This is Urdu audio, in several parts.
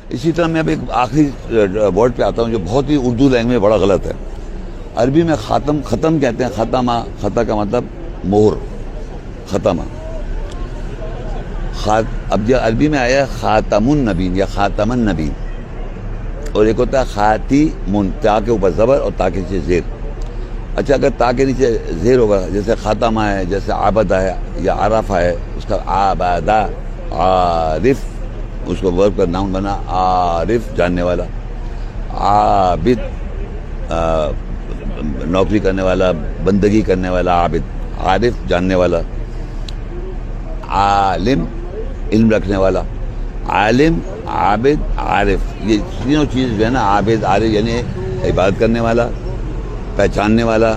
اسی طرح میں اب ایک آخری ورڈ پہ آتا ہوں جو بہت ہی اردو لینگویج میں بڑا غلط ہے. عربی میں ختم کہتے ہیں، ختمہ، خطا کا مطلب مہر، ختمہ. اب جو عربی میں آیا خاتم النبین یا خاتم النبین، اور ایک ہوتا ہے خاتمن، تا کے اوپر زبر اور تا کے نیچے زیر. اچھا اگر تا کے نیچے زیر ہوگا، جیسے خاتمہ ہے، جیسے عابدہ ہے یا عرفہ ہے، اس کا عابدہ، عارف، اس کو ورب کا ناؤن بنا عارف، جاننے والا. عابد، نوکری کرنے والا، بندگی کرنے والا عابد. عارف، جاننے والا. عالم، علم رکھنے والا. عالم، عابد، عارف، یہ تینوں چیز جو ہے نا، عابد، عارف یعنی عبادت کرنے والا، پہچاننے والا،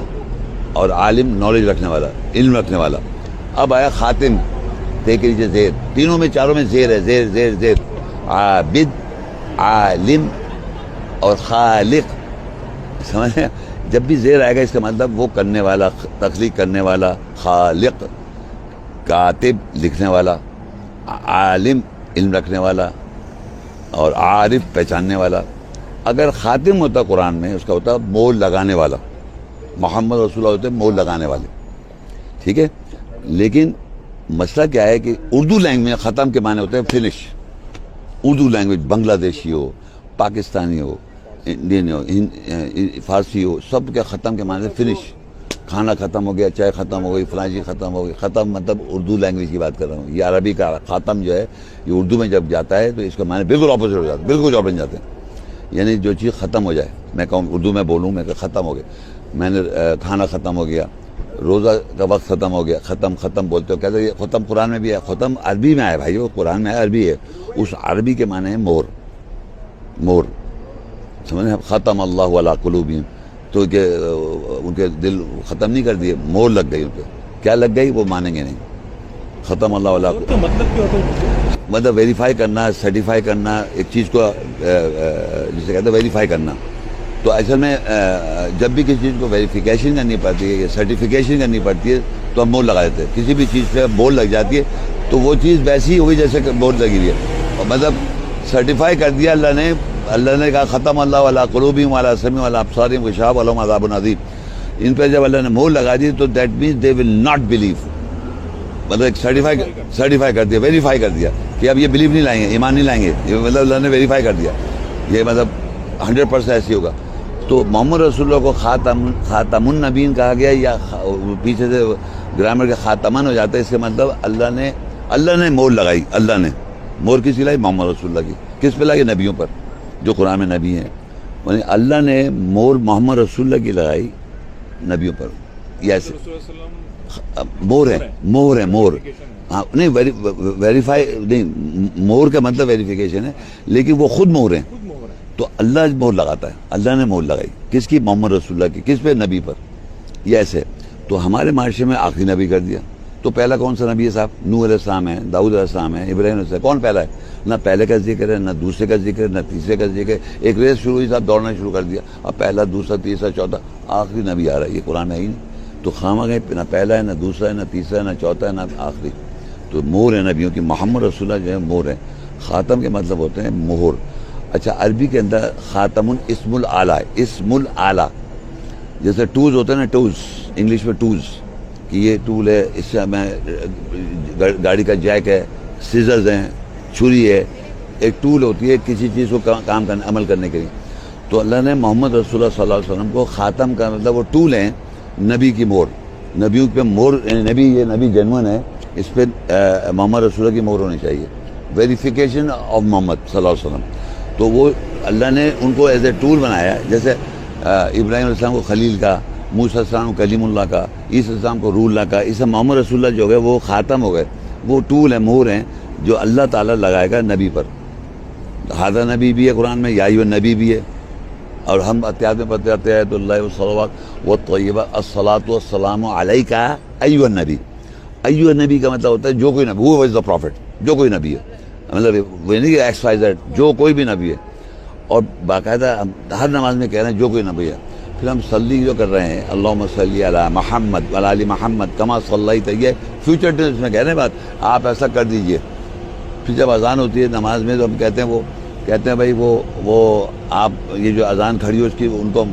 اور عالم نالج رکھنے والا، علم رکھنے والا. اب آیا خاتم، تے کے نیچے زیر، تینوں میں چاروں میں زیر ہے، زیر زیر زیر. عابد، عالم اور خالق. سمجھیں؟ جب بھی زیر آئے گا اس کا مطلب وہ کرنے والا، تخلیق کرنے والا. خالق، کاتب، لکھنے والا. عالم، علم رکھنے والا. اور عارف، پہچاننے والا. اگر خاتم ہوتا قرآن میں، اس کا ہوتا مور لگانے والا. محمد رسول اللہ ہوتے مور لگانے والے. ٹھیک ہے، لیکن مسئلہ کیا ہے کہ اردو لینگویج میں ختم کے معنی ہوتے ہیں فنش. اردو لینگویج بنگلہ دیشی ہو، پاکستانی ہو، انڈین ہو، فارسی ہو، سب کے ختم کے معنی فنش. کھانا ختم ہو گیا، چائے ختم ہو گئی، فلاں چیز ختم ہو گئی. ختم مطلب اردو لینگویج کی بات کر رہا ہوں. یہ عربی کا خاتم جو ہے یہ اردو میں جب جاتا ہے تو اس کا معنی بالکل اپوزٹ ہو جاتا ہے، بالکل بن جاتے ہیں. یعنی جو چیز ختم ہو جائے، میں کہوں اردو میں بولوں، میں کہ ختم ہو گیا، میں نے کھانا ختم ہو گیا، روزہ کا وقت ختم ہو گیا. ختم بولتے ہو، کہتے ہیں یہ ختم قرآن میں بھی ہے. ختم عربی میں آیا بھائی، وہ قرآن میں عربی ہے. اس عربی کے معنی ہے مور. مور سمجھیں؟ ختم اللہ علی قلوبہم، تو کہ ان کے دل ختم نہیں کر دیے، مور لگ گئی ان پہ. کیا لگ گئی وہ مانیں گے نہیں. ختم اللہ علیہ، مطلب کیا ہوتا ہے؟ مطلب ویریفائی کرنا، سرٹیفائی کرنا ایک چیز کو، جسے کہتے ہیں ویریفائی کرنا. تو اصل میں جب بھی کسی چیز کو ویریفیکیشن کرنی پڑتی ہے یا سرٹیفیکیشن کرنی پڑتی ہے تو ہم مور لگا دیتے ہیں. کسی بھی چیز پہ مور لگ جاتی ہے تو وہ چیز ویسی ہی ہوئی جیسے کہ مور لگی ہوئی ہے. اور مطلب سرٹیفائی کر دیا اللہ نے کہا ختم اللہ علی قلوبہم وعلی سمعہم وعلی ابصارہم غشاوۃ ولہم عذاب عظیم. ان پہ جب اللہ نے مور لگا دی تو that means they will not believe. مطلب سرٹیفائی کر دیا، ویریفائی کر دیا کہ اب یہ بلیو نہیں لائیں گے، ایمان نہیں لائیں گے. یہ مطلب اللہ نے ویریفائی کر دیا، یہ مطلب 100% ایسی ہوگا. تو محمد رسول اللہ کو خاتم النبین کہا گیا، یا پیچھے سے گرامر کے خاتمن ہو جاتا ہے. اس کا مطلب اللہ نے مور لگائی. اللہ نے مور کس کی لائی؟ محمد رسول اللہ کی. کس پہ لائی؟ نبیوں پر جو قرآن میں نبی ہیں. یعنی اللہ نے مور محمد رسول اللہ کی لگائی نبیوں پر. یس، مور ہے، مور ہے، مور. ہاں نہیں، ویریفائی نہیں، مور کا مطلب ویریفیکیشن ہے، لیکن وہ خود مور ہیں. تو اللہ مور لگاتا ہے. اللہ نے مور لگائی کس کی؟ محمد رسول اللہ کی. کس پہ؟ نبی پر. یہ ایسے. تو ہمارے معاشرے میں آخری نبی کر دیا. تو پہلا کون سا نبی ہے صاحب؟ نوح علیہ السلام ہے، داؤد علیہ السلام ہے، ابراہیم علیہ السلام. کون پہلا ہے؟ نہ پہلے کا ذکر ہے، نہ دوسرے کا ذکر ہے، نہ تیسرے کا ذکر ہے. ایک ریس شروع ہوئی صاحب، دوڑنا شروع کر دیا. اب پہلا، دوسرا، تیسرا، چوتھا، آخری نبی آ رہا ہے. یہ قرآن ہے ہی نہیں. تو خواہ گئے، نہ پہلا ہے، نہ دوسرا ہے، نہ تیسرا ہے، نہ چوتھا ہے، نہ آخری. تو مور ہے نبیوں کی. محمد رسول اللہ جو ہے مور ہے. خاتم کے مطلب ہوتے ہیں مہر. اچھا عربی کے اندر خاتم اسم الاعلیٰ ہے. اسم الاعلیٰ جیسے ٹوز ہوتے ہیں نا، ٹوز انگلش میں ٹوز، کہ یہ ٹول ہے، اس سے میں گاڑی کا جیک ہے، سیزرز ہیں، چھری ہے. ایک ٹول ہوتی ہے کسی چیز کو کام کرنے، عمل کرنے کے لیے. تو اللہ نے محمد رسول اللہ صلی اللہ علیہ وسلم کو خاتم کا مطلب وہ ٹول ہیں، نبی کی مور. نبیوں پہ مور، نبی، یہ نبی جنون ہے، اس پہ محمد رسول اللہ کی مور ہونی چاہیے. ویریفیکیشن آف محمد صلی اللہ علیہ وسلم. تو وہ اللہ نے ان کو ایز اے ٹول بنایا. جیسے ابراہیم علیہ السلام کو خلیل کا، موسیٰ علیہ السلام کو کلیم اللہ کا، عیسیٰ علیہ السلام کو روح اللہ کا. اس سے محمد رسول اللہ جو گئے وہ خاتم ہو گئے. وہ ٹول ہیں، مہر ہیں جو اللہ تعالیٰ لگائے گا نبی پر. ہذا نبی بھی ہے قرآن میں، یا ایھا النبی بھی ہے. اور ہم احتیاط میں پڑھتے جاتے ہیں تو اللہ والصلوات والطیبات الصلاۃ والسلام علیک ایھا النبی. ایھا النبی کا مطلب ہوتا ہے جو کوئی نبی، ہو از دا پروفٹ، جو کوئی نبی ہے. مطلب وہ نہیں کہ ایکس وائی زیڈ، جو کوئی بھی نبی ہے. اور باقاعدہ ہم ہر نماز میں کہہ رہے ہیں جو کوئی نبی ہے. پھر ہم صلی جو کر رہے ہیں، اللہم صلی علی محمد وعلی آل محمد کما صلیت، یہ فیوچر ٹینس میں کہہ رہے ہیں بات، آپ ایسا کر دیجئے. پھر جب اذان ہوتی ہے نماز میں تو ہم کہتے ہیں وہ کہتے ہیں بھائی وہ آپ یہ جو اذان کھڑی ہو اس کی ان کو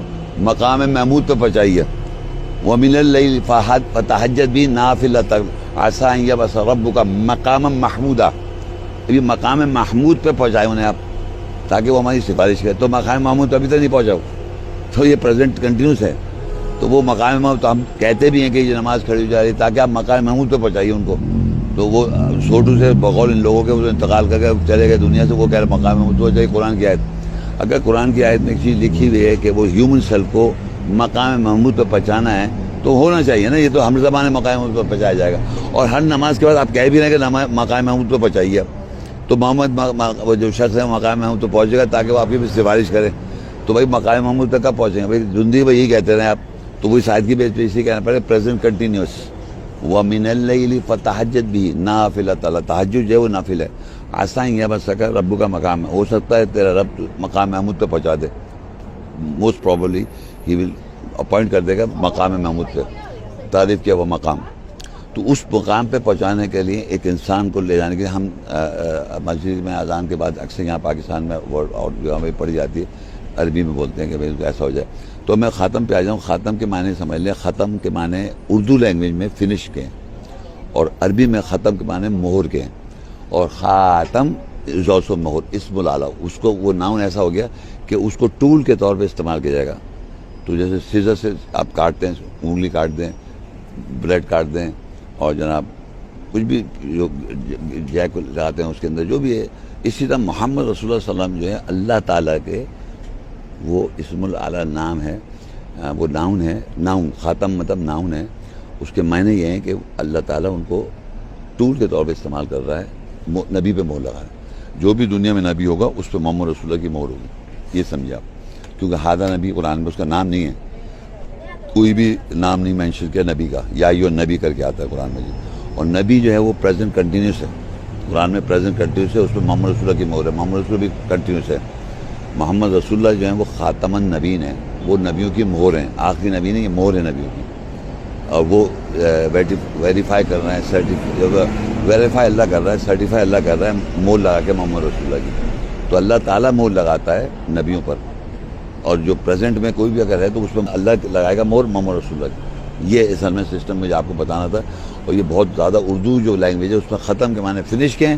مقام محمود پہ پہنچائیے. وَمِنَ اللَّيْلِ فَتَہجد بھی نافلۃ عسیٰ ان یبعث ربک مقاما محمودا. یہ مقام محمود پہ پہنچائے انہیں آپ تاکہ وہ ہماری سفارش کرے. تو مقام محمود تو ابھی تک نہیں پہنچا, تو یہ پریزنٹ کنٹینیوس ہے. تو وہ مقام محمود تو ہم کہتے بھی ہیں کہ یہ نماز کھڑی ہو جا رہی ہے تاکہ آپ مقام محمود پہ پہنچائیے ان کو. تو وہ چھوٹو سے بقول ان لوگوں کے وہ انتقال کر کے چلے گئے دنیا سے, وہ کہہ رہے مقام محمود تو چاہیے قرآن کی آیت. اگر قرآن کی آیت میں ایک چیز لکھی ہوئی ہے کہ وہ ہیومن سیل کو مقام محمود پہ پہنچانا ہے تو ہونا چاہیے نا. یہ تو ہم زبان مقام محمود پہ پہنچایا جائے گا. اور ہر نماز کے بعد آپ کہہ بھی رہے ہیں کہ مقام محمود پہ پہنچائیے آپ, تو محمد وہ جو شخص ہے مقام محمود تو پہنچے گا تاکہ وہ آپ کی بھی سفارش کرے. تو بھائی مقام محمود تک کب پہنچیں گے بھائی؟ زندگی بھائی یہی کہتے رہے آپ. تو وہی شاید کی بیس پہ اسی کہنا پڑے پریزنٹ کنٹینیوس. وَمِنَ اللَّيْلِ فَتَہجد بِهِ نَافِلَةً لَكَ. تہجد جو ہے وہ نافل ہے. عسیٰ ان یبعثک ربک کا مقام ہے, ہو سکتا ہے تیرا رب مقام محمود پہ پہنچا دے. موسٹ پروبلی ہی ول اپوائنٹ کر دے گا مقام محمود پہ. تعریف کیا وہ مقام. تو اس مقام پہ پہنچانے کے لیے ایک انسان کو لے جانے کے لیے ہم مسجد میں اذان کے بعد اکثر یہاں پاکستان میں ورڈ اور جو ہمیں پڑھی جاتی ہے عربی میں بولتے ہیں کہ بھائی ایسا ہو جائے. تو میں خاتم پہ آ جاؤں. خاتم کے معنی سمجھ لیں. ختم کے معنی اردو لینگویج میں فنش کے ہیں, اور عربی میں ختم کے معنی مہر کے ہیں. اور خاتم زوسو مہر اسم العلیٰ, اس کو وہ ناؤن ایسا ہو گیا کہ اس کو ٹول کے طور پہ استعمال کیا جائے گا. تو جیسے سیزر سے آپ کاٹتے ہیں, انگلی کاٹ دیں, بریڈ کاٹ دیں, اور جناب کچھ بھی جو جیک لگاتے ہیں اس کے اندر جو بھی ہے. اسی طرح محمد رسول اللہ صلی اللہ علیہ وسلم جو ہے اللہ تعالیٰ کے وہ اسم العلیٰ نام ہے, وہ ناؤن ہے. ناؤن خاتم مطلب ناؤن ہے. اس کے معنی یہ ہیں کہ اللہ تعالیٰ ان کو ٹول کے طور پہ استعمال کر رہا ہے, نبی پہ مہر لگا رہا ہے. جو بھی دنیا میں نبی ہوگا اس پہ محمد رسول اللہ کی مہر ہوگی. یہ سمجھے آپ, کیونکہ ہادہ نبی قرآن میں اس کا نام نہیں ہے, کوئی بھی نام نہیں مینشن کیا نبی کا. یا ایھا نبی کر کے آتا ہے قرآن میں جی. اور نبی جو ہے وہ پریزنٹ کنٹینیوس ہے, قرآن میں پریزنٹ کنٹینیوس ہے. اس پہ محمد رسول اللہ کی مہر ہے. محمد رسول بھی کنٹینیوس ہے. محمد رسول اللہ جو ہیں وہ خاتم النبیین ہیں, وہ نبیوں کی مہر ہیں. آخری نبی نہیں, یہ مہر ہے نبیوں کی. اور وہ ویریفائی کر رہے ہیں, ویریفائی اللہ کر رہا ہے, سرٹیفائی اللہ کر رہا ہے مہر لگا کے محمد رسول اللہ کی. تو اللہ تعالیٰ مہر لگاتا ہے نبیوں پر, اور جو پریزنٹ میں کوئی بھی اگر ہے تو اس میں اللہ لگائے گا مہر محمد رسول اللہ کی. یہ اصل میں سسٹم مجھے آپ کو بتانا تھا. اور یہ بہت زیادہ اردو جو لینگویج ہے اس میں ختم کے معنی فنش کے ہیں,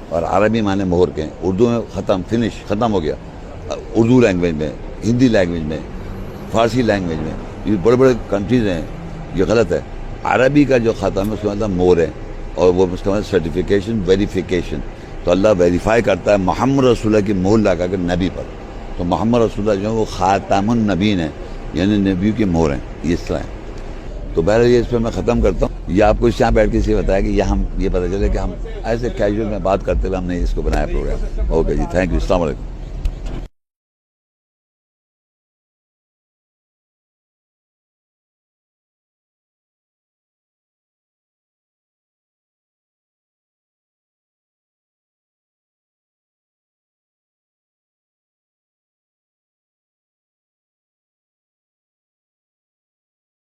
اور عربی معنی مہر کے ہیں. اردو میں ختم فنش ختم ہو گیا, اردو لینگویج میں, ہندی لینگویج میں, فارسی لینگویج میں, یہ بڑے بڑے کنٹریز ہیں. یہ غلط ہے. عربی کا جو ختم ہے اس کا مطلب مہر ہے, اور وہ اس کا مطلب سرٹیفیکیشن, ویریفیکیشن. تو اللہ ویریفائی کرتا ہے محمد رسول اللہ کی مہر لگا کر نبی پر. تو محمد رسول اللہ جو ہے وہ خاتم النبیین ہے, یعنی نبیوں کی مہر ہیں. یہ اس طرح ہے. تو بہرحال یہ اس پہ میں ختم کرتا ہوں. یہ آپ کو اس یہاں بیٹھ کے اسے بتایا کہ یہ ہم یہ پتہ چلے کہ ہم ایسے کیجول میں بات کرتے ہوئے ہم نے اس کو بنایا پروگرام. اوکے جی, تھینک یو, السلام علیکم.